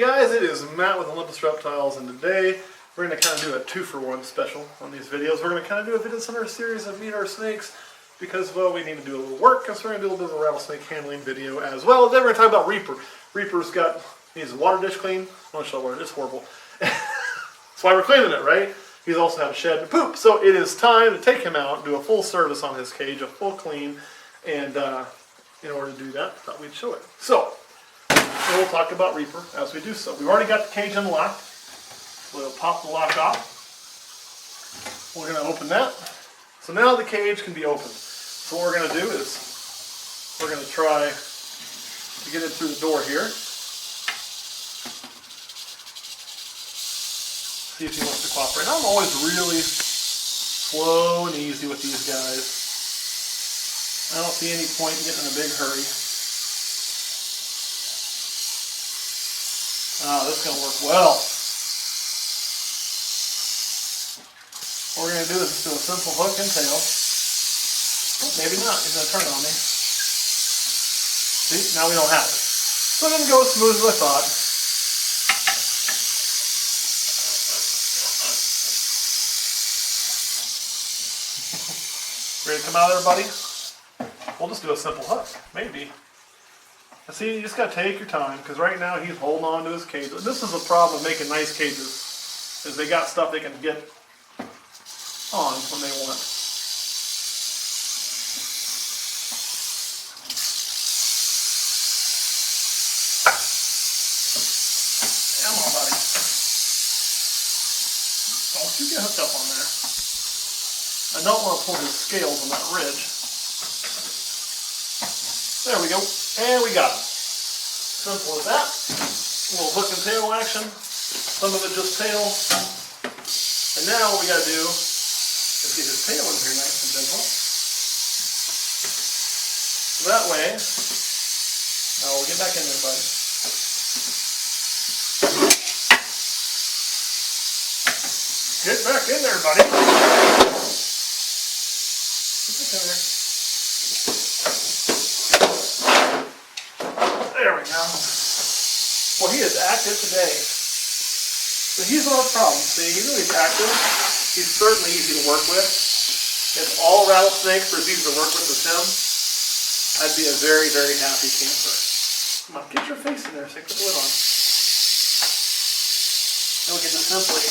guys, it is Matt with Olympus Reptiles, and today we're going to kind of do a 2-for-1 special on these videos. We're going to kind of do a video center series of Meet Our Snakes because, well, we need to do a little work, because we're going to do a little bit of a rattlesnake handling video as well. Then we're going to talk about Reaper. Reaper's needs a water dish clean. I want to show water, it's horrible. That's why we're cleaning it, right? He's also had a shed and poop. So it is time to take him out, do a full service on his cage, a full clean, and in order to do that, I thought we'd show it. So we'll talk about Reaper as we do so. We've already got the cage unlocked. We'll pop the lock off. We're going to open that. So now the cage can be opened. So what we're going to do is we're going to try to get it through the door here. See if he wants to cooperate. I'm always really slow and easy with these guys. I don't see any point in getting in a big hurry. This is going to work well. What we're going to do is just do a simple hook and tail. Maybe not. He's going to turn it on me. See? Now we don't have it. So it didn't go as smooth as I thought. Ready to come out there, buddy? We'll just do a simple hook. Maybe. See, you just got to take your time, because right now he's holding on to his cage. This is the problem with making nice cages, is they got stuff they can get on when they want. Come on, buddy. Don't you get hooked up on there. I don't want to pull his scales on that ridge. There we go. And we got him. Simple as that. A little hook and tail action. Some of it just tail. And now what we got to do is get his tail in here nice and gentle. So that way, now we'll get back in there, buddy. Get back in there, buddy. Get back in there. There we go. Well, he is active today. But he's not a problem. See, he really is active. He's certainly easy to work with. If all rattlesnakes were as easy to work with as him, I'd be a very, very happy camper. Come on, get your face in there so I can put the lid on. Then we can just simply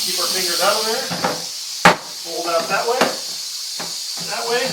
keep our fingers out of there. Roll that that way. That way.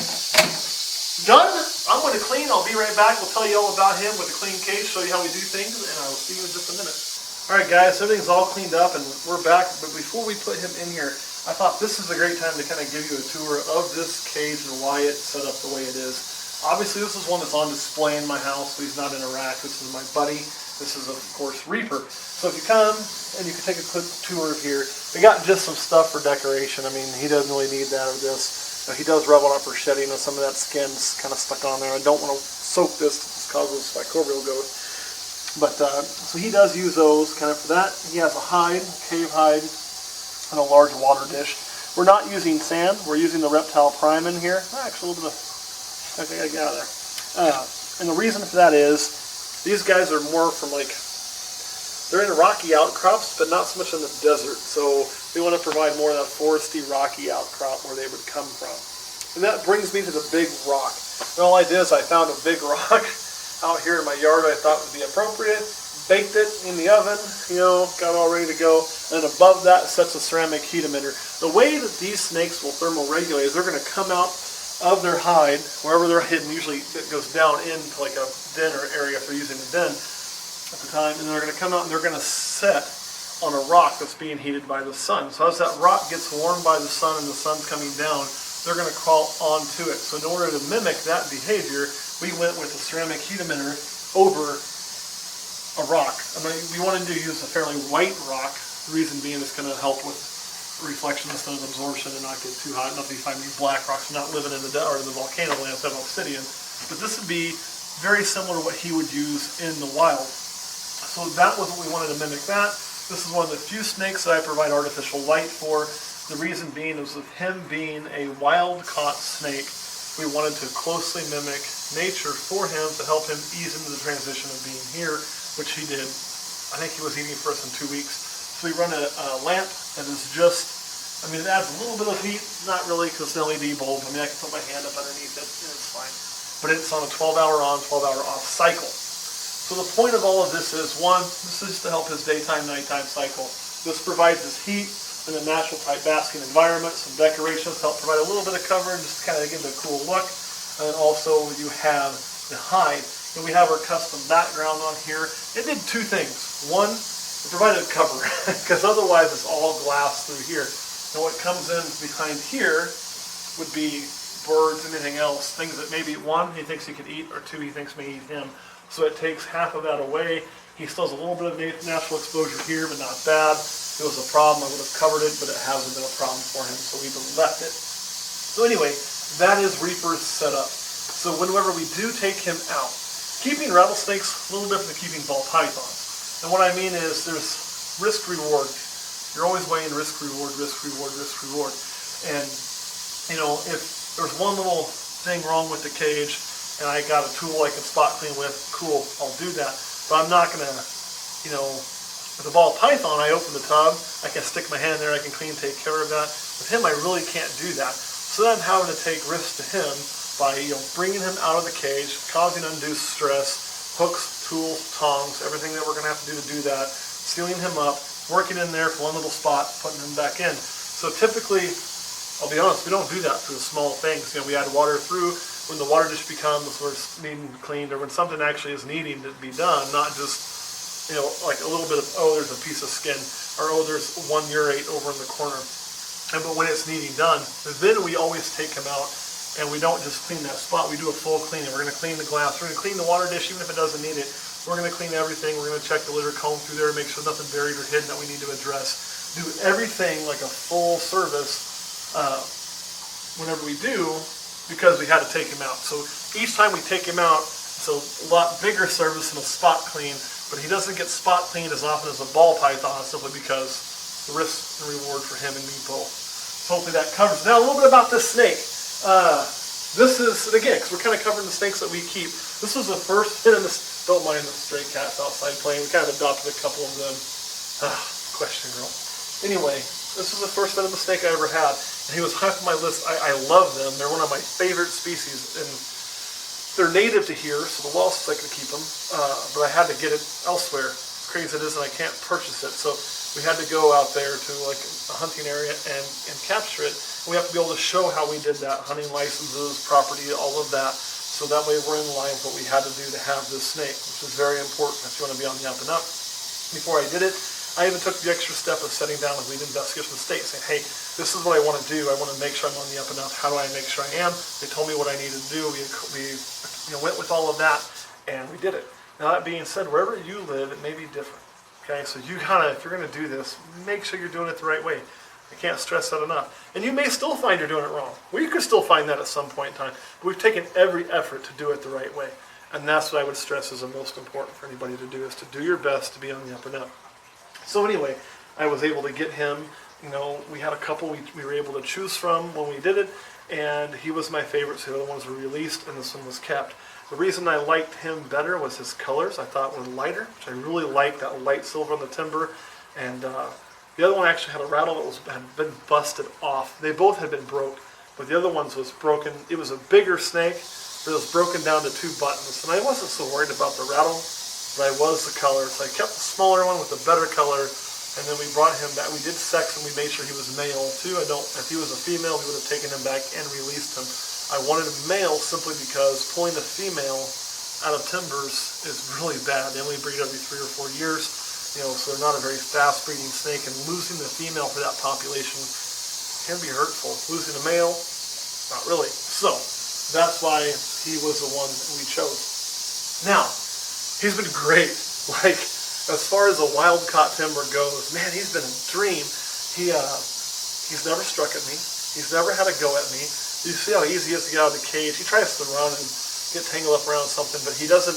Done. I'm going to clean. I'll be right back. We'll tell you all about him with a clean cage, show you how we do things, and I will see you in just a minute. Alright guys, so everything's all cleaned up and we're back, but before we put him in here, I thought this is a great time to kind of give you a tour of this cage and why it's set up the way it is. Obviously this is one that's on display in my house, so he's not in a rack. This is my buddy. This is of course Reaper. So if you come and you can take a quick tour of here, we got just some stuff for decoration. I mean, he doesn't really need that or this. He does rub it on for shedding, and some of that skin's kind of stuck on there. I don't want to soak this, this causes microbial growth. But, so he does use those kind of for that. He has a hide, cave hide, and a large water dish. We're not using sand, we're using the Reptile Prime in here. Actually, a little bit of, okay, I gotta get out of there. And the reason for that is, these guys are more from like, they're in rocky outcrops, but not so much in the desert. So we want to provide more of that foresty, rocky outcrop where they would come from. And that brings me to the big rock. And all I did is I found a big rock out here in my yard I thought would be appropriate, baked it in the oven, you know, got it all ready to go, and above that sets a ceramic heat emitter. The way that these snakes will thermoregulate is they're going to come out of their hide, wherever they're hidden, usually it goes down into like a den or area if they're using a den at the time, and they're going to come out and they're going to set on a rock that's being heated by the sun. So as that rock gets warmed by the sun and the sun's coming down, they're going to crawl onto it. So in order to mimic that behavior, we went with a ceramic heat emitter over a rock. I mean, we wanted to use a fairly white rock. The reason being it's going to help with reflections and absorption and not get too hot. Not that you find these black rocks. We're not living in the volcano lands of obsidian. But this would be very similar to what he would use in the wild. So that was what we wanted to mimic that. This is one of the few snakes that I provide artificial light for. The reason being is with him being a wild-caught snake, we wanted to closely mimic nature for him to help him ease into the transition of being here, which he did. I think he was eating for us in 2 weeks. So we run a lamp that is just, I mean, it adds a little bit of heat, not really because it's an LED bulb. I mean, I can put my hand up underneath it and it's fine. But it's on a 12-hour on, 12-hour off cycle. So the point of all of this is, one, this is to help his daytime, nighttime cycle. This provides his heat in a natural type basking environment, some decorations to help provide a little bit of cover and just kind of give it a cool look. And also you have the hide. And we have our custom background on here. It did two things. One, it provided cover, because otherwise it's all glass through here. And what comes in behind here would be birds, anything else, things that maybe one, he thinks he could eat, or two, he thinks may eat him. So it takes half of that away. He still has a little bit of natural exposure here, but not bad. If it was a problem, I would have covered it, but it hasn't been a problem for him, so we've left it. So anyway, that is Reaper's setup. So whenever we do take him out, keeping rattlesnakes a little different than keeping ball pythons. And what I mean is there's risk-reward. You're always weighing risk-reward, risk-reward, risk-reward. And, you know, if there's one little thing wrong with the cage and I got a tool I can spot clean with, cool, I'll do that. But I'm not going to, you know, with a ball python, I open the tub, I can stick my hand there, I can clean, take care of that. With him, I really can't do that. So then I'm having to take risks to him by, you know, bringing him out of the cage, causing undue stress, hooks, tools, tongs, everything that we're going to have to do that, sealing him up, working in there for one little spot, putting him back in. So typically, I'll be honest, we don't do that for the small things. You know, we add water through when the water dish becomes where it's needing cleaned, or when something actually is needing to be done, not just, you know, like a little bit of, oh, there's a piece of skin, or oh, there's one urate over in the corner. But when it's needing done, then we always take him out. And we don't just clean that spot, we do a full cleaning. We're going to clean the glass, we're going to clean the water dish even if it doesn't need it. We're going to clean everything, we're going to check the litter, comb through there, make sure nothing buried or hidden that we need to address. Do everything like a full service whenever we do, because we had to take him out. So each time we take him out, it's a lot bigger service than a spot clean, but he doesn't get spot cleaned as often as a ball python simply because the risk and reward for him and me both. So hopefully that covers. Now a little bit about this snake. This is, again, because we're kind of covering the snakes that we keep, this was the first, and don't mind the stray cats outside playing, we kind of adopted a couple of them. Question girl. Anyway, this was the first venomous snake I ever had, and he was high on my list. I love them, they're one of my favorite species, and they're native to here, so the law says I could keep them, but I had to get it elsewhere, as crazy as it is, and I can't purchase it, so we had to go out there to like a hunting area and capture it. We have to be able to show how we did that, hunting licenses, property, all of that. So that way we're in line with what we had to do to have this snake, which is very important if you want to be on the up and up. Before I did it, I even took the extra step of sitting down with lead investigators from the state saying, hey, this is what I want to do. I want to make sure I'm on the up and up. How do I make sure I am? They told me what I needed to do. We went with all of that, and we did it. Now that being said, wherever you live, it may be different. Okay, so you gotta, if you're going to do this, make sure you're doing it the right way. I can't stress that enough. And you may still find you're doing it wrong. Well, you could still find that at some point in time. But we've taken every effort to do it the right way. And that's what I would stress is the most important for anybody to do, is to do your best to be on the up and up. So anyway, I was able to get him, you know, we had a couple we were able to choose from when we did it. And he was my favorite, so the other ones were released and this one was kept. The reason I liked him better was his colors. I thought were lighter, which I really liked, that light silver on the timber. And the other one actually had a rattle that had been busted off. They both had been broke, but the other one's was broken. It was a bigger snake, but it was broken down to 2 buttons. And I wasn't so worried about the rattle, but I was the color. So I kept the smaller one with the better color, and then we brought him back. We did sex and we made sure he was male too. If he was a female, we would have taken him back and released him. I wanted a male simply because pulling the female out of timbers is really bad. They only breed every 3 or 4 years, you know, so they're not a very fast breeding snake, and losing the female for that population can be hurtful. Losing a male, not really. So that's why he was the one that we chose. Now, he's been great. Like, as far as a wild-caught timber goes, man, he's been a dream. He's never struck at me. He's never had a go at me. You see how easy he is to get out of the cage. He tries to run and get tangled up around something, but he doesn't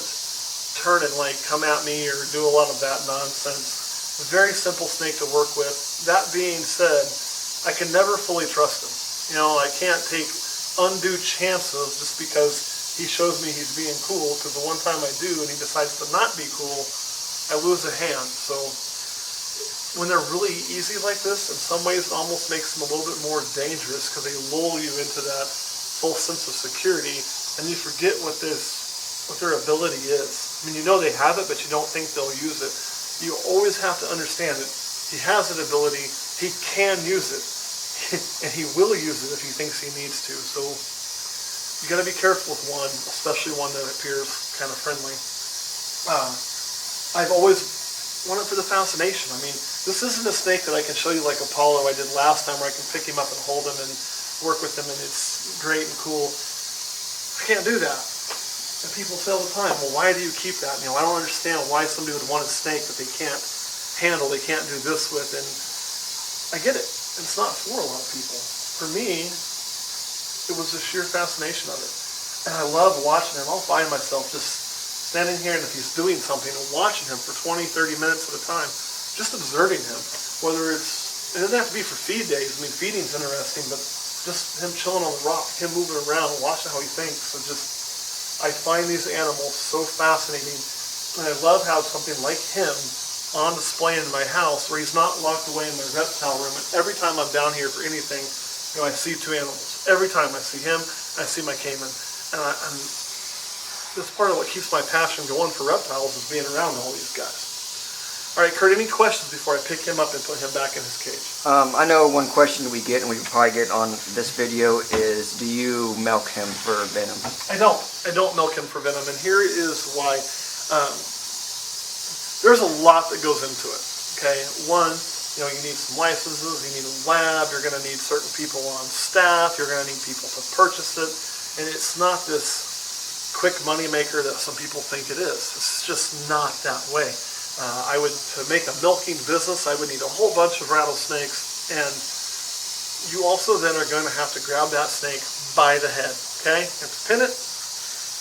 turn and like come at me or do a lot of that nonsense. A very simple snake to work with. That being said, I can never fully trust him. You know, I can't take undue chances just because he shows me he's being cool, because the one time I do and he decides to not be cool, I lose a hand. So when they're really easy like this, in some ways it almost makes them a little bit more dangerous because they lull you into that false sense of security, and you forget what their ability is. I mean, you know they have it, but you don't think they'll use it. You always have to understand that he has an ability, he can use it, and he will use it if he thinks he needs to. So you got to be careful with one, especially one that appears kind of friendly. I've always wanted for the fascination. I mean, this isn't a snake that I can show you like Apollo I did last time, where I can pick him up and hold him and work with him, and it's great and cool. I can't do that. And people say all the time, well, why do you keep that? You know, I don't understand why somebody would want a snake that they can't handle, they can't do this with. And I get it. It's not for a lot of people. For me, it was the sheer fascination of it. And I love watching him. I'll find myself just standing here, and if he's doing something, and watching him for 20, 30 minutes at a time, just observing him. Whether it doesn't have to be for feed days. I mean, feeding's interesting, but just him chilling on the rock, him moving around, watching how he thinks. So I find these animals so fascinating, and I love how something like him on display in my house, where he's not locked away in my reptile room, and every time I'm down here for anything, you know, I see two animals. Every time I see him, I see my caiman, and that's part of what keeps my passion going for reptiles, is being around all these guys. All right, Kurt, any questions before I pick him up and put him back in his cage? I know one question we get, and we probably get on this video, is do you milk him for venom? I don't milk him for venom, and here is why. There's a lot that goes into it, okay? One, you know, you need some licenses, you need a lab, you're going to need certain people on staff, you're going to need people to purchase it, and it's not this quick money maker that some people think it is. It's just not that way. To make a milking business, I would need a whole bunch of rattlesnakes, and you also then are going to have to grab that snake by the head, okay? You have to pin it,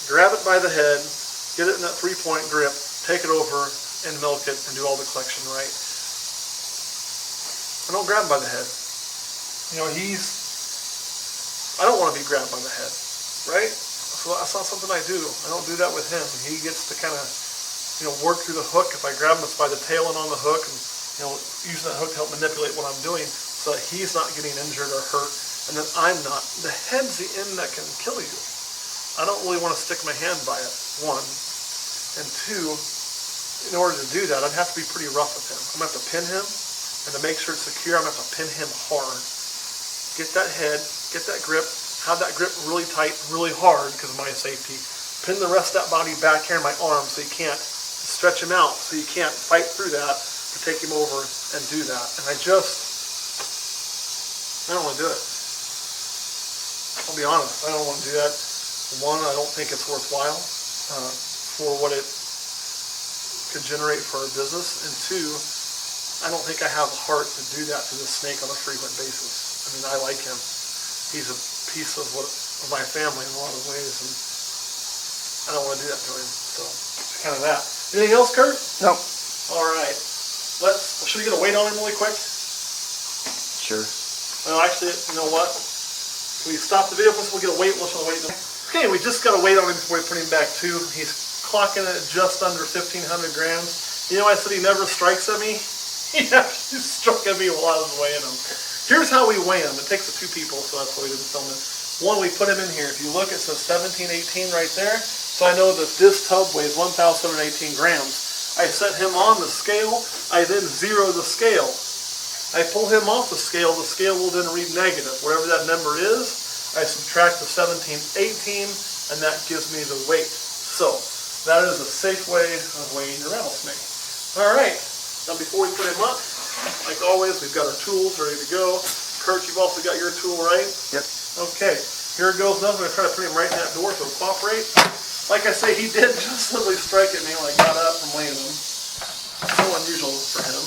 grab it by the head, get it in that 3-point grip, take it over and milk it and do all the collection right. I don't grab him by the head. You know, I don't want to be grabbed by the head, right? So that's not something I do. I don't do that with him. He gets to kind of, you know, work through the hook. If I grab him, it's by the tail and on the hook, and, you know, using that hook to help manipulate what I'm doing so that he's not getting injured or hurt, and then I'm not. The head's the end that can kill you. I don't really want to stick my hand by it, one. And two, in order to do that, I'd have to be pretty rough with him. I'm going to have to pin him, and to make sure it's secure, I'm going to have to pin him hard. Get that head, get that grip, have that grip really tight, really hard because of my safety. Pin the rest of that body back here in my arm so you can't stretch him out, so you can't fight through that to take him over and do that. And I don't want to do it. I'll be honest, I don't want to do that. One, I don't think it's worthwhile for what it could generate for our business, and two, I don't think I have the heart to do that to this snake on a frequent basis. I mean, I like him. He's a piece of my family in a lot of ways, and I don't want to do that to him. So it's kind of that. Anything else, Kurt? No. All right. Should we get a weight on him really quick? Sure. Well, actually, you know what? Can we stop the video first? We'll get a weight. We'll show the weight. Okay, we just got a weight on him before we put him back too. He's clocking at just under 1,500 grams. You know, I said he never strikes at me. He actually struck at me while I was weighing him. Here's how we weigh him. It takes 2 people, so that's why we didn't film it. One, we put him in here. If you look, it says 1718 right there. So I know that this tub weighs 1,718 grams. I set him on the scale. I then zero the scale. I pull him off the scale will then read negative. Whatever that number is, I subtract the 1718, and that gives me the weight. So that is a safe way of weighing your rattlesnake. All right. Now before we put him up, like always, we've got our tools ready to go. Kurt, you've also got your tool, right? Yep. Okay. Here it goes. Now I'm going to try to put him right in that door so it'll cooperate. Like I say, he did just literally strike at me when I got up from weighing him. So unusual for him.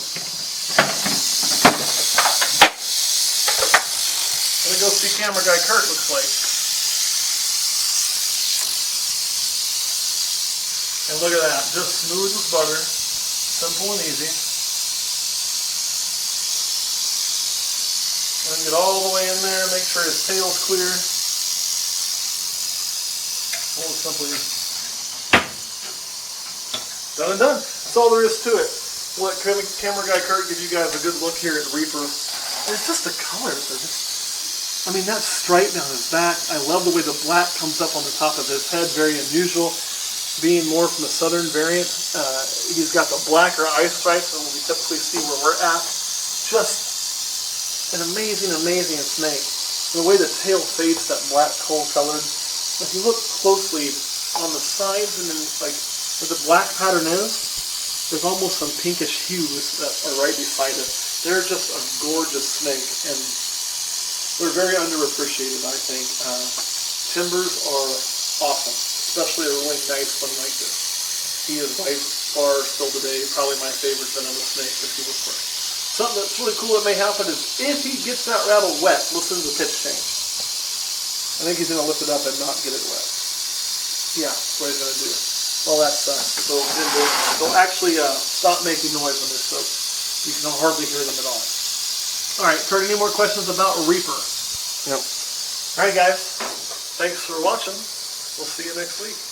I'm going to go see camera guy Kurt, looks like. And look at that. Just smooth as butter. Simple and easy. And get all the way in there, make sure his tail's clear. Well, simply done and done. That's all there is to it. Let camera guy Kurt give you guys a good look here at Reaper. And it's just the colors. They're just, I mean, that stripe down his back. I love the way the black comes up on the top of his head. Very unusual. Being more from the southern variant, he's got the blacker eye stripes than we typically see where we're at. Just an amazing, amazing snake. The way the tail fades that black coal colored. If you look closely on the sides and then like where the black pattern is, there's almost some pinkish hues that are right beside it. They're just a gorgeous snake, and they're very underappreciated, I think. Timbers are awesome, especially a really nice one like this. He is by far still today probably my favorite venomous snake if he was fresh. Something that's really cool that may happen is if he gets that rattle wet, listen to the pitch change. I think he's going to lift it up and not get it wet. Yeah, that's what he's going to do. Well, that sucks. So they'll actually stop making noise when they're soaked. You can hardly hear them at all. All right, Kurt, any more questions about Reaper? Nope. All right, guys. Thanks for watching. We'll see you next week.